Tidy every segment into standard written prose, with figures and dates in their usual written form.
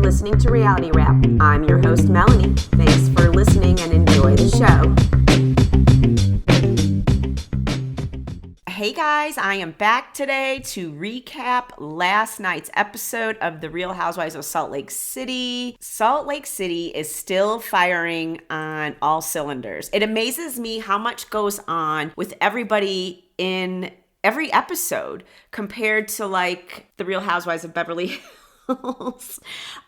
listening to Reality Wrap. I'm your host, Melanie. Thanks for listening and enjoy the show. Hey guys, I am back today to recap last night's episode of The Real Housewives of Salt Lake City. Salt Lake City is still firing on all cylinders. It amazes me how much goes on with everybody in every episode compared to like The Real Housewives of Beverly Hills.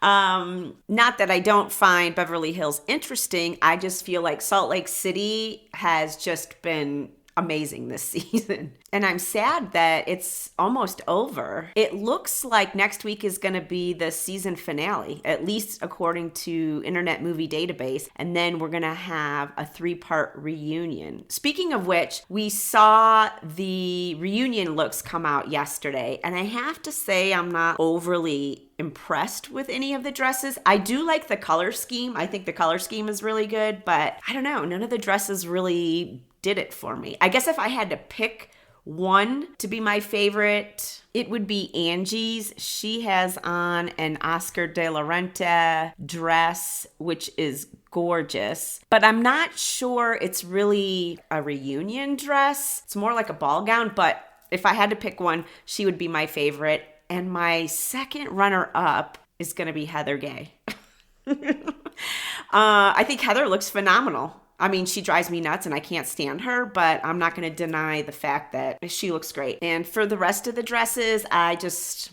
Not that I don't find Beverly Hills interesting. I just feel like Salt Lake City has just been amazing this season. And I'm sad that it's almost over. It looks like next week is going to be the season finale, at least according to Internet Movie Database. And then we're going to have a 3-part reunion. Speaking of which, we saw the reunion looks come out yesterday. And I have to say, I'm not overly impressed with any of the dresses. I do like the color scheme. I think the color scheme is really good, but I don't know. None of the dresses really did it for me. I guess if I had to pick one to be my favorite, it would be Angie's. She has on an Oscar de la Renta dress, which is gorgeous, but I'm not sure it's really a reunion dress. It's more like a ball gown, but if I had to pick one, she would be my favorite. And my second runner-up is going to be Heather Gay. I think Heather looks phenomenal. I mean, she drives me nuts and I can't stand her, but I'm not going to deny the fact that she looks great. And for the rest of the dresses, I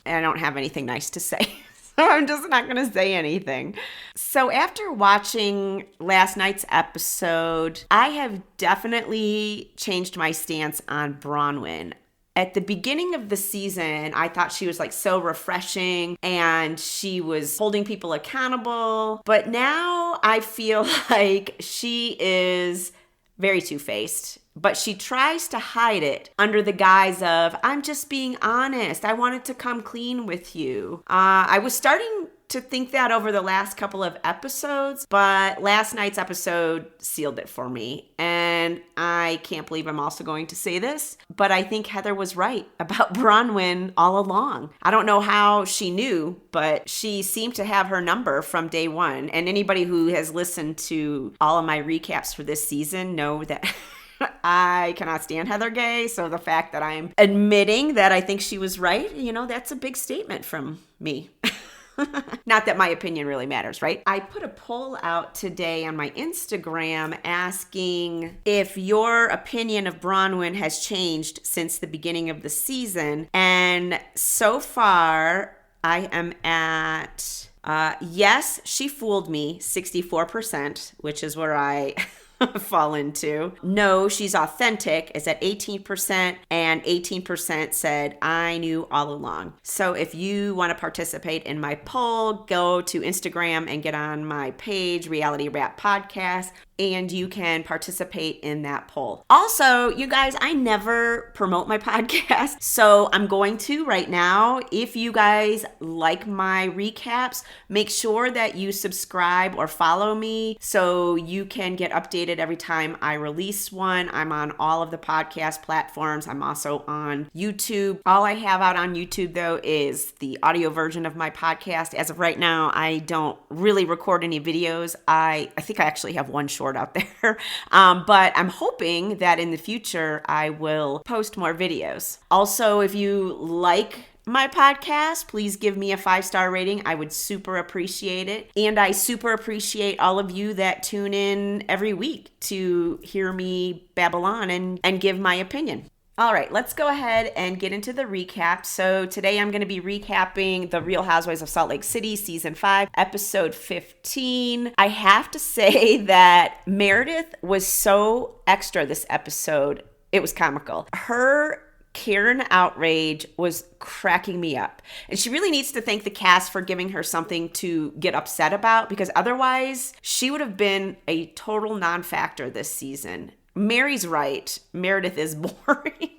don't have anything nice to say. So I'm just not going to say anything. So after watching last night's episode, I have definitely changed my stance on Bronwyn. At the beginning of the season, I thought she was like so refreshing and she was holding people accountable. But now I feel like she is very two-faced. But she tries to hide it under the guise of, I'm just being honest. I wanted to come clean with you. I was starting to think that over the last couple of episodes, but last night's episode sealed it for me. And I can't believe I'm also going to say this, but I think Heather was right about Bronwyn all along. I don't know how she knew, but she seemed to have her number from day one. And anybody who has listened to all of my recaps for this season know that I cannot stand Heather Gay. So the fact that I'm admitting that I think she was right, that's a big statement from me. Not that my opinion really matters, right? I put a poll out today on my Instagram asking if your opinion of Bronwyn has changed since the beginning of the season. And so far, I am at, yes, she fooled me, 64%, which is where I fall into. No, she's authentic is at 18%, and 18% said, I knew all along. So if you want to participate in my poll, go to Instagram and get on my page, Reality Wrap Podcast, and you can participate in that poll. Also, you guys, I never promote my podcast, so I'm going to right now. If you guys like my recaps, make sure that you subscribe or follow me so you can get updated every time I release one. I'm on all of the podcast platforms. I'm also on YouTube. All I have out on YouTube, though, is the audio version of my podcast. As of right now, I don't really record any videos. I think I actually have one short out there. But I'm hoping that in the future, I will post more videos. Also, if you like my podcast, please give me a 5-star rating. I would super appreciate it. And I super appreciate all of you that tune in every week to hear me babble on and give my opinion. All right, let's go ahead and get into the recap. So today I'm going to be recapping The Real Housewives of Salt Lake City, Season 5, Episode 15. I have to say that Meredith was so extra this episode. It was comical. Her Karen outrage was cracking me up. And she really needs to thank the cast for giving her something to get upset about, because otherwise she would have been a total non-factor this season. Mary's right. Meredith is boring.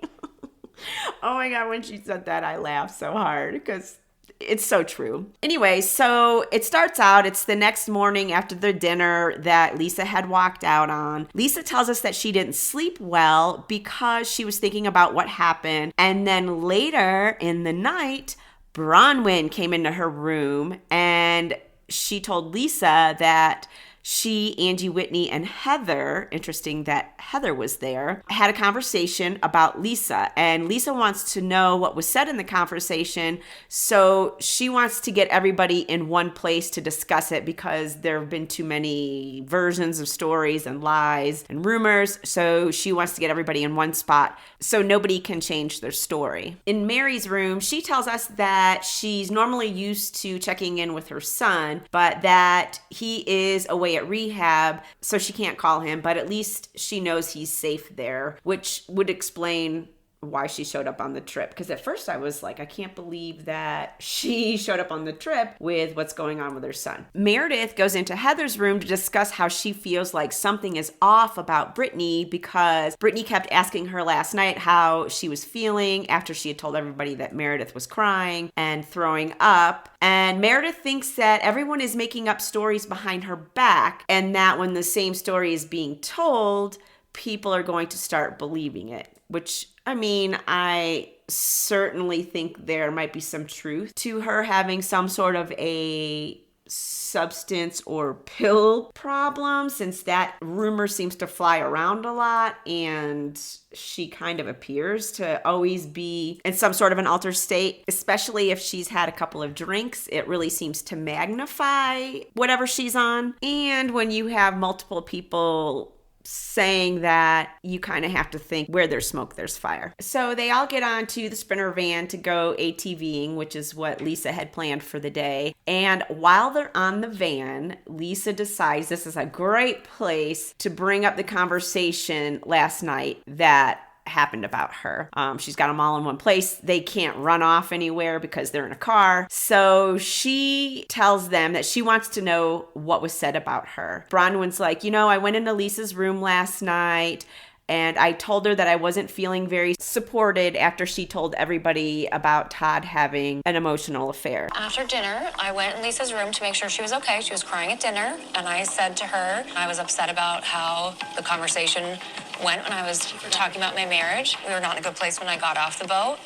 Oh my God, when she said that, I laughed so hard because it's so true. Anyway, so it starts out, it's the next morning after the dinner that Lisa had walked out on. Lisa tells us that she didn't sleep well because she was thinking about what happened. And then later in the night, Bronwyn came into her room and she told Lisa that she, Angie, Whitney, and Heather, interesting that Heather was there, had a conversation about Lisa. And Lisa wants to know what was said in the conversation. So she wants to get everybody in one place to discuss it because there have been too many versions of stories and lies and rumors. So she wants to get everybody in one spot so nobody can change their story. In Mary's room, she tells us that she's normally used to checking in with her son, but that he is away at rehab, so she can't call him, but at least she knows he's safe there, which would explain why she showed up on the trip. Because at first I was like, I can't believe that she showed up on the trip with what's going on with her son. Meredith goes into Heather's room to discuss how she feels like something is off about Britani because Britani kept asking her last night how she was feeling after she had told everybody that Meredith was crying and throwing up. And Meredith thinks that everyone is making up stories behind her back and that when the same story is being told, people are going to start believing it, which I certainly think there might be some truth to her having some sort of a substance or pill problem, since that rumor seems to fly around a lot and she kind of appears to always be in some sort of an altered state, especially if she's had a couple of drinks. It really seems to magnify whatever she's on. And when you have multiple people saying that, you kind of have to think where there's smoke, there's fire. So they all get onto the Sprinter van to go ATVing, which is what Lisa had planned for the day. And while they're on the van, Lisa decides this is a great place to bring up the conversation last night that happened about her. She's got them all in one place. They can't run off anywhere because they're in a car. So she tells them that she wants to know what was said about her. Bronwyn's like, I went into Lisa's room last night and I told her that I wasn't feeling very supported after she told everybody about Todd having an emotional affair. After dinner, I went in Lisa's room to make sure she was okay. She was crying at dinner, and I said to her I was upset about how the conversation went when I was talking about my marriage. We were not in a good place when I got off the boat.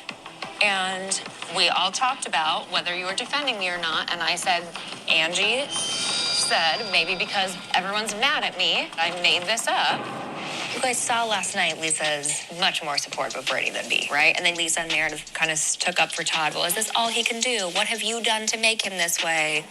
And we all talked about whether you were defending me or not. And I said, Angie said, maybe because everyone's mad at me, I made this up. You guys saw last night Lisa's much more supportive of Brady than me, right? And then Lisa and Meredith kind of took up for Todd. Well, is this all he can do? What have you done to make him this way?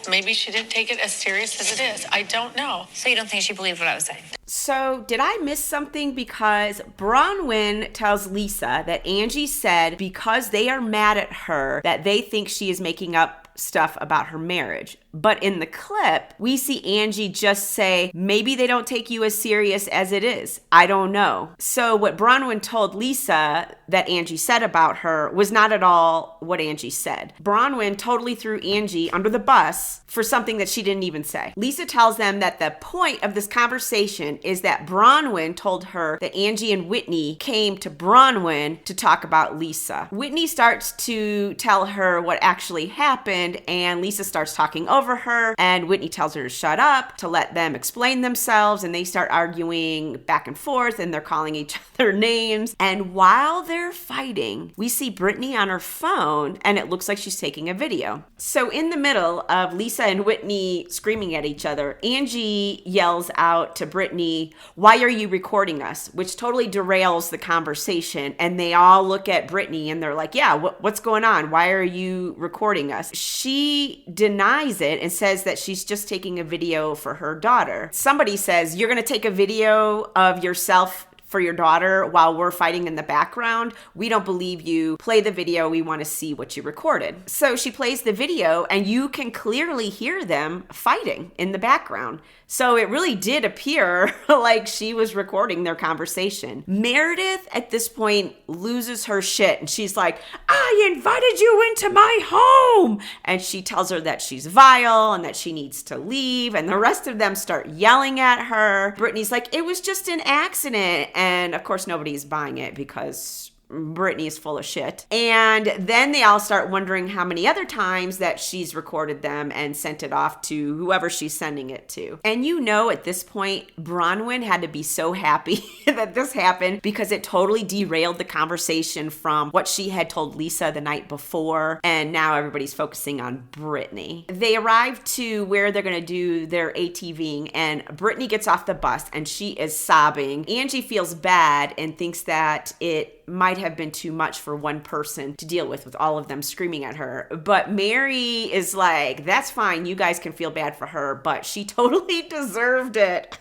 Maybe she didn't take it as serious as it is. I don't know. So you don't think she believed what I was saying? So did I miss something? Because Bronwyn tells Lisa that Angie said because they are mad at her that they think she is making up stuff about her marriage. But in the clip, we see Angie just say, maybe they don't take you as serious as it is. I don't know. So what Bronwyn told Lisa that Angie said about her was not at all what Angie said. Bronwyn totally threw Angie under the bus for something that she didn't even say. Lisa tells them that the point of this conversation is that Bronwyn told her that Angie and Whitney came to Bronwyn to talk about Lisa. Whitney starts to tell her what actually happened, and Lisa starts talking over her, and Whitney tells her to shut up, to let them explain themselves, and they start arguing back and forth, and they're calling each other names. And while they're fighting, we see Britani on her phone, and it looks like she's taking a video. So in the middle of Lisa and Whitney screaming at each other, Angie yells out to Britani, "Why are you recording us?" Which totally derails the conversation, and they all look at Britani, and they're like, yeah, what's going on? Why are you recording us? She denies it and says that she's just taking a video for her daughter. Somebody says, you're going to take a video of yourself for your daughter while we're fighting in the background? We don't believe you. Play the video. We want to see what you recorded. So she plays the video and you can clearly hear them fighting in the background. So it really did appear like she was recording their conversation. Meredith at this point loses her shit and she's like, I invited you into my home. And she tells her that she's vile and that she needs to leave. And the rest of them start yelling at her. Britani's like, it was just an accident. And of course, nobody's buying it because Britani is full of shit. And then they all start wondering how many other times that she's recorded them and sent it off to whoever she's sending it to. And at this point, Bronwyn had to be so happy that this happened because it totally derailed the conversation from what she had told Lisa the night before. And now everybody's focusing on Britani. They arrive to where they're going to do their ATVing, and Britani gets off the bus and she is sobbing. Angie feels bad and thinks that it might have been too much for one person to deal with all of them screaming at her. But Mary is like, that's fine. You guys can feel bad for her, but she totally deserved it.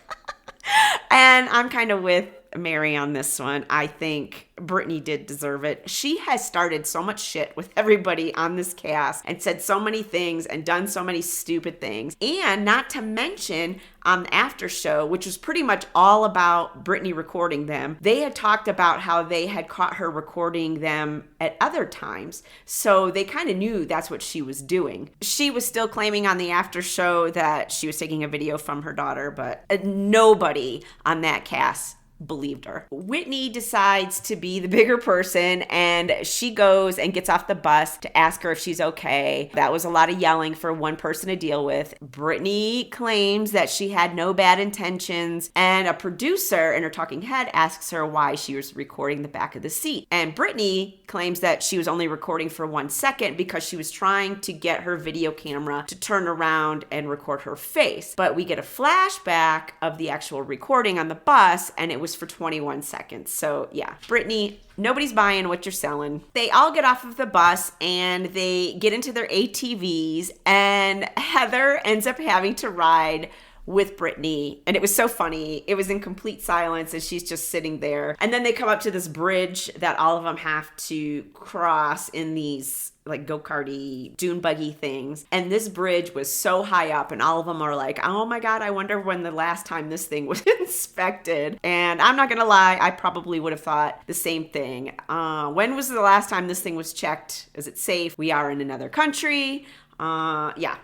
And I'm kind of with Mary on this one. I think Britani did deserve it. She has started so much shit with everybody on this cast and said so many things and done so many stupid things. And not to mention on the after show, which was pretty much all about Britani recording them, they had talked about how they had caught her recording them at other times. So they kind of knew that's what she was doing. She was still claiming on the after show that she was taking a video from her daughter, but nobody on that cast believed her. Whitney decides to be the bigger person, and she goes and gets off the bus to ask her if she's okay. That was a lot of yelling for one person to deal with. Britani claims that she had no bad intentions, and a producer in her talking head asks her why she was recording the back of the seat. And Britani claims that she was only recording for 1 second because she was trying to get her video camera to turn around and record her face. But we get a flashback of the actual recording on the bus, and it was for 21 seconds. So yeah, Britani, nobody's buying what you're selling. They all get off of the bus and they get into their ATVs, and Heather ends up having to ride with Britani. And it was so funny. It was in complete silence and she's just sitting there. And then they come up to this bridge that all of them have to cross in these like go-karty dune buggy things. And this bridge was so high up and all of them are like, oh my God, I wonder when the last time this thing was inspected. And I'm not gonna lie, I probably would have thought the same thing. When was the last time this thing was checked? Is it safe? We are in another country. Yeah.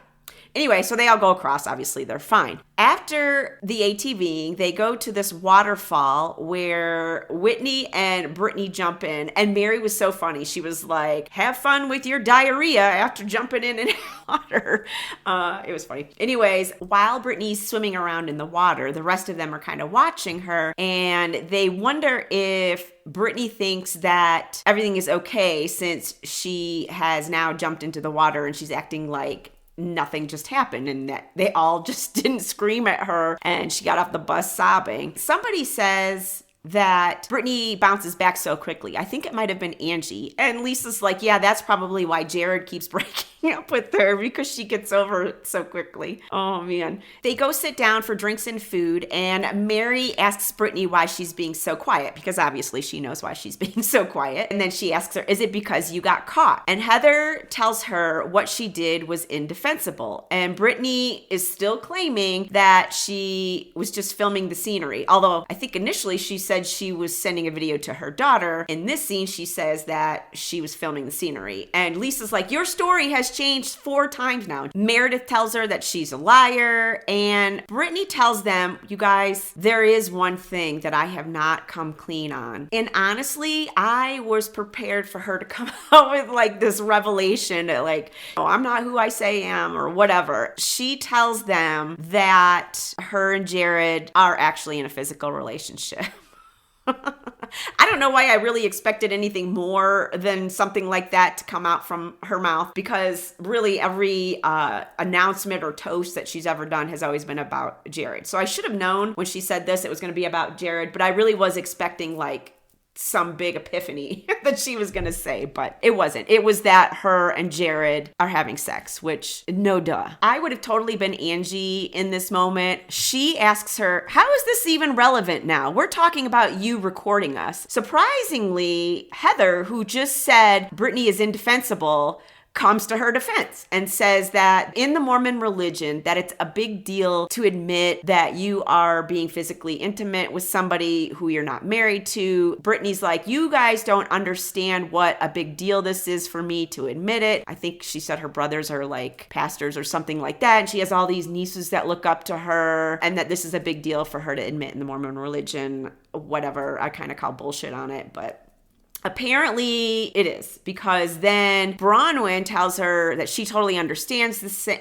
Anyway, so they all go across. Obviously, they're fine. After the ATVing, they go to this waterfall where Whitney and Britani jump in. And Mary was so funny. She was like, have fun with your diarrhea after jumping in water. It was funny. Anyways, while Britney's swimming around in the water, the rest of them are kind of watching her. And they wonder if Britani thinks that everything is okay since she has now jumped into the water and she's acting like nothing just happened and that they all just didn't scream at her and she got off the bus sobbing. Somebody says that Britani bounces back so quickly. I think it might have been Angie. And Lisa's like, yeah, that's probably why Jared keeps breaking up with her, because she gets over it so quickly. Oh man. They go sit down for drinks and food, and Mary asks Britani why she's being so quiet, because obviously she knows why she's being so quiet. And then she asks her, is it because you got caught? And Heather tells her what she did was indefensible. And Britani is still claiming that she was just filming the scenery. Although I think initially she said she was sending a video to her daughter. In this scene, she says that she was filming the scenery. And Lisa's like, your story has changed 4 times now. Meredith tells her that she's a liar. And Britani tells them, you guys, there is one thing that I have not come clean on. And honestly, I was prepared for her to come out with like this revelation that like, oh, I'm not who I say I am or whatever. She tells them that her and Jared are actually in a physical relationship. I don't know why I really expected anything more than something like that to come out from her mouth, because really every announcement or toast that she's ever done has always been about Jared. So I should have known when she said this it was going to be about Jared, but I really was expecting like some big epiphany that she was going to say, but it wasn't. It was that her and Jared are having sex, which no duh. I would have totally been Angie in this moment. She asks her, how is this even relevant now? We're talking about you recording us. Surprisingly, Heather, who just said Britani is indefensible, comes to her defense and says that in the Mormon religion, that it's a big deal to admit that you are being physically intimate with somebody who you're not married to. Britani's like, you guys don't understand what a big deal this is for me to admit it. I think she said her brothers are like pastors or something like that. And she has all these nieces that look up to her, and that this is a big deal for her to admit in the Mormon religion. Whatever, I kind of call bullshit on it, but Apparently it is, because then Bronwyn tells her that she totally understands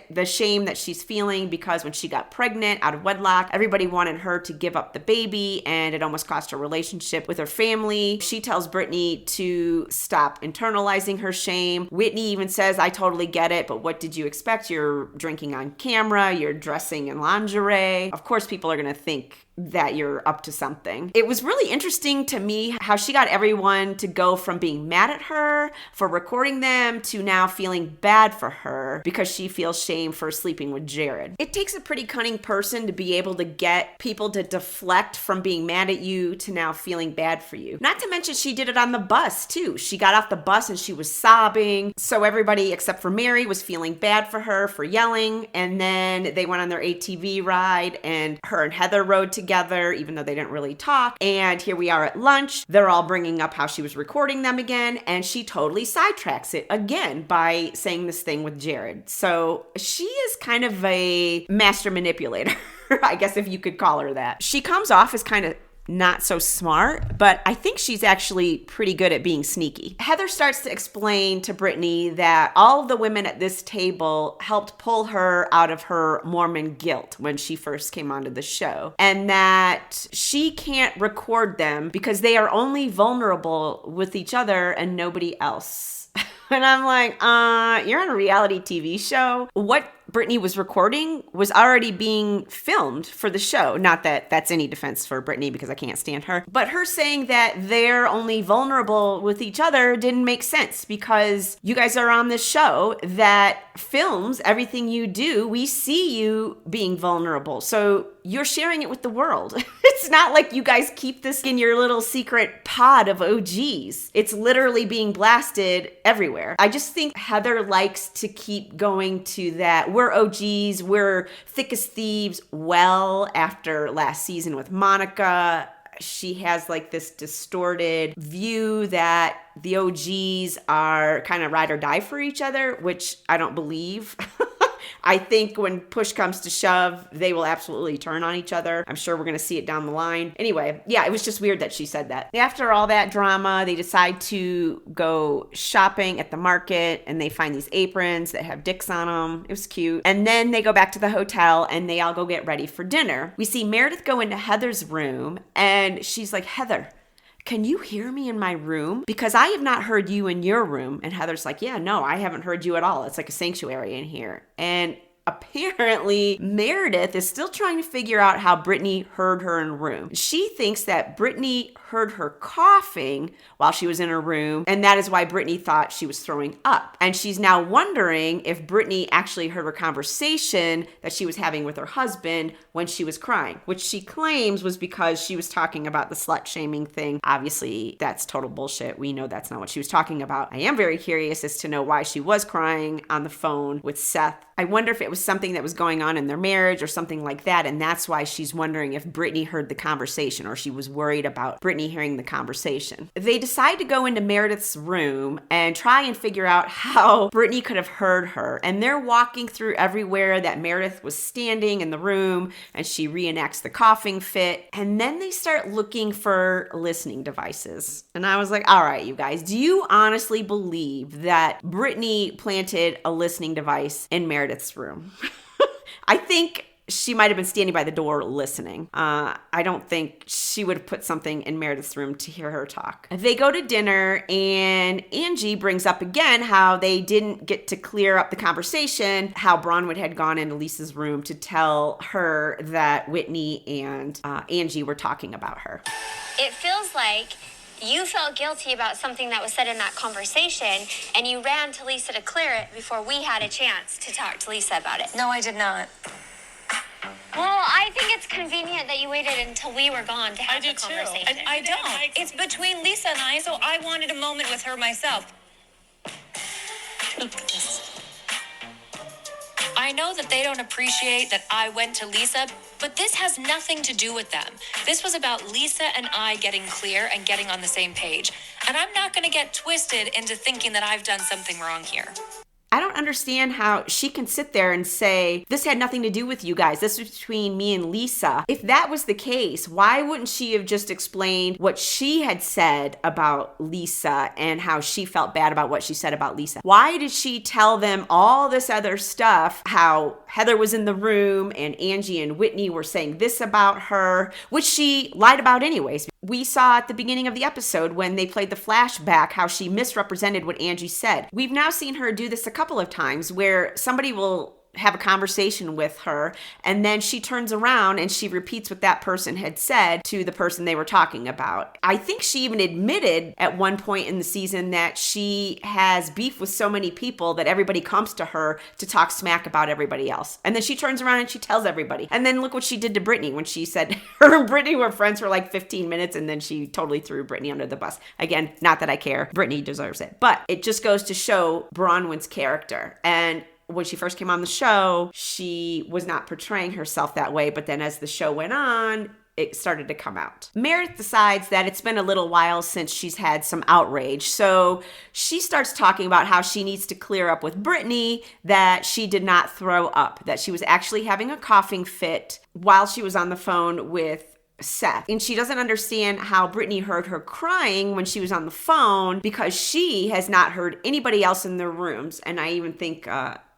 the shame that she's feeling, because when she got pregnant out of wedlock, everybody wanted her to give up the baby and it almost cost her relationship with her family. She tells Britani to stop internalizing her shame. Whitney even says, I totally get it, but what did you expect? You're drinking on camera, you're dressing in lingerie. Of course, people are going to think that you're up to something. It was really interesting to me how she got everyone to go from being mad at her for recording them to now feeling bad for her because she feels shame for sleeping with Jared. It takes a pretty cunning person to be able to get people to deflect from being mad at you to now feeling bad for you. Not to mention she did it on the bus too. She got off the bus and she was sobbing. So everybody except for Mary was feeling bad for her for yelling. And then they went on their ATV ride and her and Heather rode together, even though they didn't really talk. And here we are at lunch. They're all bringing up how she was recording them again, and she totally sidetracks it again by saying this thing with Jared. So she is kind of a master manipulator, I guess if you could call her that. She comes off as kind of not so smart, but I think she's actually pretty good at being sneaky. Heather starts to explain to Britani that all of the women at this table helped pull her out of her Mormon guilt when she first came onto the show, and that she can't record them because they are only vulnerable with each other and nobody else. And I'm like, you're on a reality TV show. What Britani was recording was already being filmed for the show. Not that that's any defense for Britani, because I can't stand her. But her saying that they're only vulnerable with each other didn't make sense, because you guys are on this show that films everything you do. We see you being vulnerable. So you're sharing it with the world. It's not like you guys keep this in your little secret pod of OGs. It's literally being blasted everywhere. I just think Heather likes to keep going to that we're OGs, we're thick as thieves. Well, after last season with Monica, she has like this distorted view that the OGs are kind of ride or die for each other, which I don't believe. I think when push comes to shove, they will absolutely turn on each other. I'm sure we're going to see it down the line. Anyway, yeah, it was just weird that she said that. After all that drama, they decide to go shopping at the market, and they find these aprons that have dicks on them. It was cute. And then they go back to the hotel and they all go get ready for dinner. We see Meredith go into Heather's room, and she's like, Heather, can you hear me in my room? Because I have not heard you in your room. And Heather's like, yeah, no, I haven't heard you at all. It's like a sanctuary in here. And apparently Meredith is still trying to figure out how Britani heard her in her room. She thinks that Britani heard her coughing while she was in her room, and that is why Britani thought she was throwing up. And she's now wondering if Britani actually heard her conversation that she was having with her husband when she was crying, which she claims was because she was talking about the slut shaming thing. Obviously, that's total bullshit. We know that's not what she was talking about. I am very curious as to know why she was crying on the phone with Seth. I wonder if it was something that was going on in their marriage or something like that, and that's why she's wondering if Britani heard the conversation, or she was worried about Britani hearing the conversation. They decide to go into Meredith's room and try and figure out how Britani could have heard her, and they're walking through everywhere that Meredith was standing in the room, and she reenacts the coughing fit, and then they start looking for listening devices. And I was like, all right, you guys, do you honestly believe that Britani planted a listening device in Meredith's room? I think she might have been standing by the door listening. I don't think she would have put something in Meredith's room to hear her talk. They go to dinner, and Angie brings up again how they didn't get to clear up the conversation, how Bronwyn had gone into Lisa's room to tell her that Whitney and Angie were talking about her. It feels like you felt guilty about something that was said in that conversation, and you ran to Lisa to clear it before we had a chance to talk to Lisa about it. No, I did not. Well, I think it's convenient that you waited until we were gone to have the conversation. I don't. It's between Lisa and I, so I wanted a moment with her myself. I know that they don't appreciate that I went to Lisa, but this has nothing to do with them. This was about Lisa and I getting clear and getting on the same page. And I'm not going to get twisted into thinking that I've done something wrong here. I don't understand how she can sit there and say, this had nothing to do with you guys. This was between me and Lisa. If that was the case, why wouldn't she have just explained what she had said about Lisa and how she felt bad about what she said about Lisa? Why did she tell them all this other stuff, how Heather was in the room and Angie and Whitney were saying this about her, which she lied about anyways. We saw at the beginning of the episode when they played the flashback how she misrepresented what Angie said. We've now seen her do this a couple of times where somebody will have a conversation with her and then she turns around and she repeats what that person had said to the person they were talking about. I think she even admitted at one point in the season that she has beef with so many people that everybody comes to her to talk smack about everybody else. And then she turns around and she tells everybody. And then look what she did to Britani when she said her and Britani were friends for like 15 minutes and then she totally threw Britani under the bus. Again, not that I care. Britani deserves it. But it just goes to show Bronwyn's character. And when she first came on the show, she was not portraying herself that way. But then as the show went on, it started to come out. Meredith decides that it's been a little while since she's had some outrage. So she starts talking about how she needs to clear up with Britani that she did not throw up, that she was actually having a coughing fit while she was on the phone with Seth. And she doesn't understand how Britani heard her crying when she was on the phone because she has not heard anybody else in their rooms. And I even think,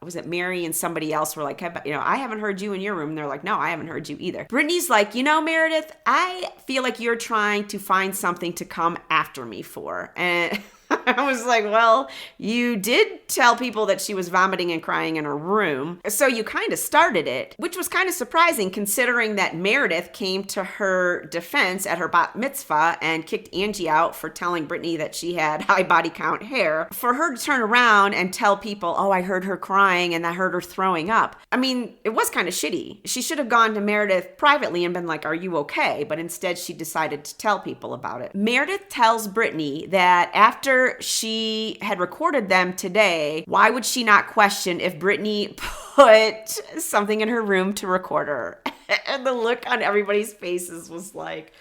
was it Mary and somebody else were like, I haven't heard you in your room. And they're like, no, I haven't heard you either. Britani's like, Meredith, I feel like you're trying to find something to come after me for. And I was like, well, you did tell people that she was vomiting and crying in her room. So you kind of started it, which was kind of surprising considering that Meredith came to her defense at her bat mitzvah and kicked Angie out for telling Britani that she had high body count hair. For her to turn around and tell people, oh, I heard her crying and I heard her throwing up. I mean, it was kind of shitty. She should have gone to Meredith privately and been like, are you okay? But instead she decided to tell people about it. Meredith tells Britani that after she had recorded them today, why would she not question if Britani put something in her room to record her? And the look on everybody's faces was like,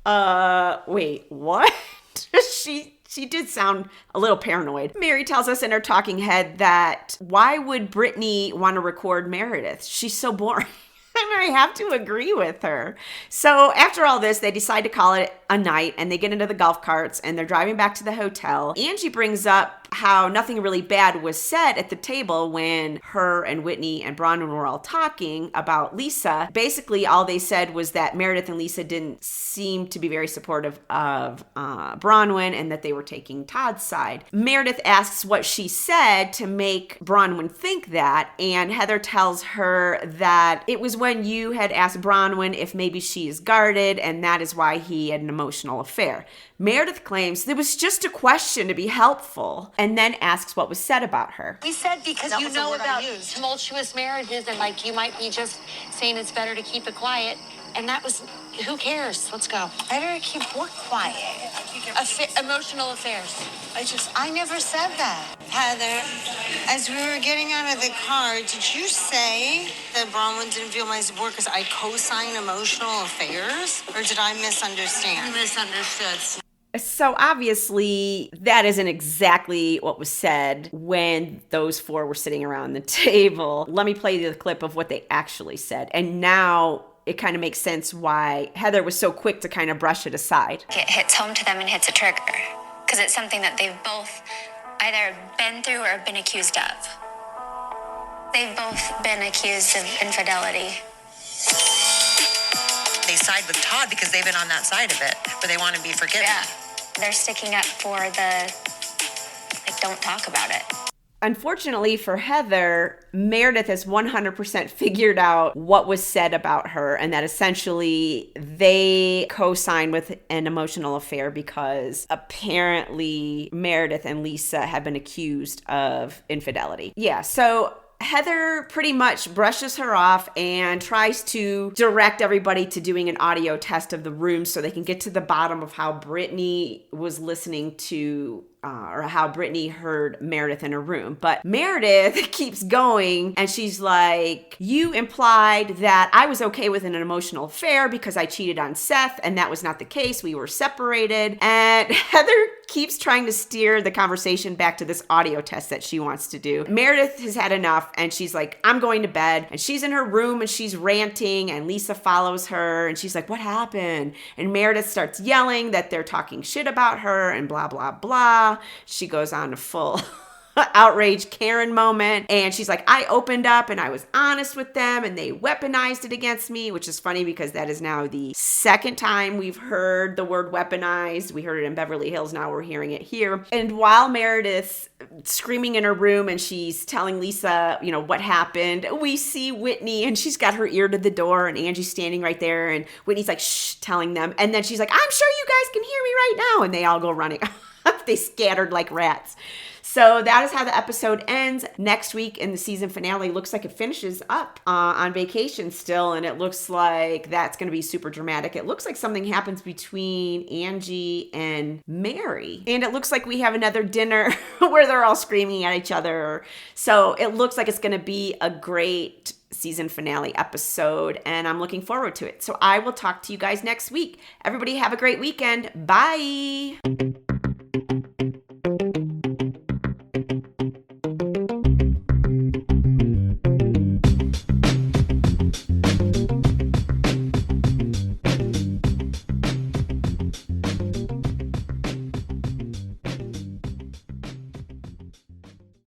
wait, what? She did sound a little paranoid. Mary tells us in her talking head that why would Britani want to record Meredith? She's so boring. And I have to agree with her. So after all this, they decide to call it a night and they get into the golf carts and they're driving back to the hotel. Angie brings up how nothing really bad was said at the table when her and Whitney and Bronwyn were all talking about Lisa. Basically, all they said was that Meredith and Lisa didn't seem to be very supportive of Bronwyn and that they were taking Todd's side. Meredith asks what she said to make Bronwyn think that, and Heather tells her that it was when you had asked Bronwyn if maybe she is guarded and that is why he had an emotional affair. Meredith claims it was just a question to be helpful and then asks what was said about her. We said because you know about tumultuous marriages and like you might be just saying it's better to keep it quiet. And that was, who cares? Let's go. Better keep what quiet? Emotional affairs. I never said that. Heather, as we were getting out of the car, did you say that Bronwyn didn't feel my support because I co-sign emotional affairs? Or did I misunderstand? You misunderstood. So obviously that isn't exactly what was said when those four were sitting around the table. Let me play the clip of what they actually said. And now it kind of makes sense why Heather was so quick to kind of brush it aside. It hits home to them and hits a trigger because it's something that they've both either been through or been accused of. They've both been accused of infidelity. They side with Todd because they've been on that side of it, but they want to be forgiven. Yeah. They're sticking up for the, don't talk about it. Unfortunately for Heather, Meredith has 100% figured out what was said about her and that essentially they co-signed with an emotional affair because apparently Meredith and Lisa have been accused of infidelity. Yeah, so Heather pretty much brushes her off and tries to direct everybody to doing an audio test of the room so they can get to the bottom of how Britani was listening to or how Britani heard Meredith in her room. But Meredith keeps going and she's like, you implied that I was okay with an emotional affair because I cheated on Seth, and that was not the case. We were separated. And Heather keeps trying to steer the conversation back to this audio test that she wants to do. Meredith has had enough and she's like, I'm going to bed. And she's in her room and she's ranting, and Lisa follows her and she's like, what happened? And Meredith starts yelling that they're talking shit about her and blah, blah, blah. She goes on a full outrage Karen moment, and she's like, I opened up and I was honest with them and they weaponized it against me, which is funny because that is now the second time we've heard the word weaponized. We heard it in Beverly Hills, now we're hearing it here. And while Meredith's screaming in her room and she's telling Lisa, what happened, we see Whitney and she's got her ear to the door and Angie's standing right there and Whitney's like, shh, telling them. And then she's like, I'm sure you guys can hear me right now. And they all go running. They scattered like rats. So that is how the episode ends. Next week in the season finale, looks like it finishes up on vacation still, and it looks like that's going to be super dramatic. It looks like something happens between Angie and Mary, and it looks like we have another dinner where they're all screaming at each other. So it looks like it's going to be a great season finale episode, and I'm looking forward to it. So I will talk to you guys next week. Everybody have a great weekend. Bye.